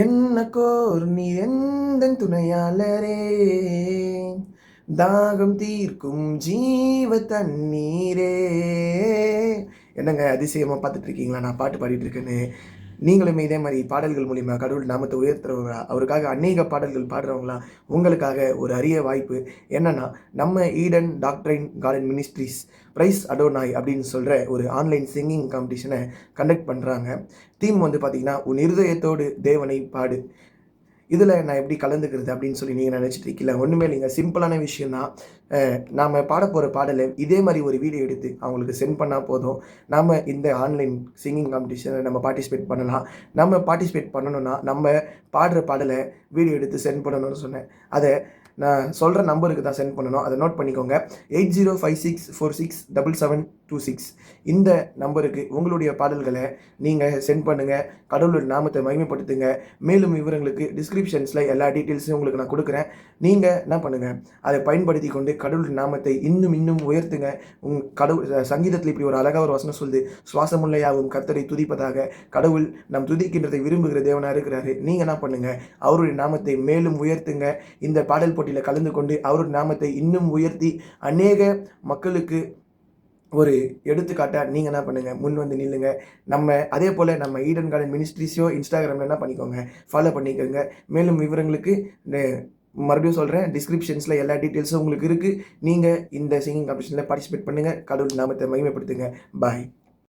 என்னக்கோர் நீ எந்தன் துணையாளரே, தாகம் தீர்க்கும் ஜீவ தண்ணீரே. என்னங்க அதிசயமா பார்த்துட்டு இருக்கீங்களா? நான் பாட்டு பாடிட்டு இருக்கேன்னு. நீங்களுமே இதே மாதிரி பாடல்கள் மூலியமா கடவுள் நாமத்தை உயர்த்துறவங்களா, அவருக்காக அநேக பாடல்கள் பாடுறவங்களா, உங்களுக்காக ஒரு அரிய வாய்ப்பு. என்னன்னா, நம்ம Eden doctrine garden ministries praise Adonai அப்படின்னு சொல்ற ஒரு ஆன்லைன் சிங்கிங் காம்படிஷனை கண்டக்ட் பண்றாங்க. தீம் வந்து பார்த்தீங்கன்னா, உன் இருதயத்தோடு தேவனை பாடு. இதில் நான் எப்படி கலந்துக்கிறது அப்படின்னு சொல்லி நீங்கள் நினச்சிட்டு இருக்கீங்களா? ஒன்றுமே இல்லைங்க, சிம்பிளான விஷயம் தான். நாம் பாட போகிற பாடலை இதே மாதிரி ஒரு வீடியோ எடுத்து அவங்களுக்கு சென்ட் பண்ணால் போதும். நாம் இந்த ஆன்லைன் சிங்கிங் காம்படிஷனை நம்ம பார்ட்டிசிபேட் பண்ணலாம். நம்ம பார்ட்டிசிபேட் பண்ணணும்னா நம்ம பாடுற பாடலை வீடியோ எடுத்து சென்ட் பண்ணணும்னு சொன்னேன். அதை நான் சொல்கிற நம்பருக்கு தான் சென்ட் பண்ணணும். அதை நோட் பண்ணிக்கோங்க. 8056467726 இந்த நம்பருக்கு உங்களுடைய பாடல்களை நீங்கள் சென்ட் பண்ணுங்கள். கடவுளோட நாமத்தை மகிமைப்படுத்துங்க. மேலும் விவரங்களுக்கு டிஸ்கிரிப்ஷன்ஸில் எல்லா டீட்டெயில்ஸையும் உங்களுக்கு நான் கொடுக்குறேன். நீங்கள் என்ன பண்ணுங்கள், அதை பயன்படுத்தி கொண்டு கடவுள் நாமத்தை இன்னும் இன்னும் உயர்த்துங்க. கடவுள் சங்கீதத்தில் இப்படி ஒரு அழகாக ஒரு வசனம் சொல்லுது, சுவாசமுள்ள யாவும் கர்த்தரை துதிப்பதாக. கடவுள் நம் துதிக்கின்றதை விரும்புகிற தேவனாக இருக்கிறாரு. நீங்கள் என்ன பண்ணுங்கள், அவருடைய நாமத்தை மேலும் உயர்த்துங்க. இந்த பாடல் போட்டியில் கலந்து கொண்டு அவருடைய நாமத்தை இன்னும் உயர்த்தி அநேக மக்களுக்கு ஒரு எடுத்துக்காட்டாக நீங்கள் என்ன பண்ணுங்கள், முன் வந்து நில்லுங்க. அதே போல் நம்ம ஈடன் கார்டன் மினிஸ்ட்ரிஸோ இன்ஸ்டாகிராமில் என்ன பண்ணிக்கோங்க, ஃபாலோ பண்ணிக்கோங்க. மேலும் விவரங்களுக்கு மறுபடியும் சொல்கிறேன், டிஸ்கிரிப்ஷன்ஸில் எல்லா டீட்டெயில்ஸும் உங்களுக்கு இருக்குது. நீங்கள் இந்த சிங்கிங் காம்படிஷனில் பார்ட்டிசிபேட் பண்ணுங்கள். கடவுள் நாமத்தை மகிமைப்படுத்துங்க. பாய்.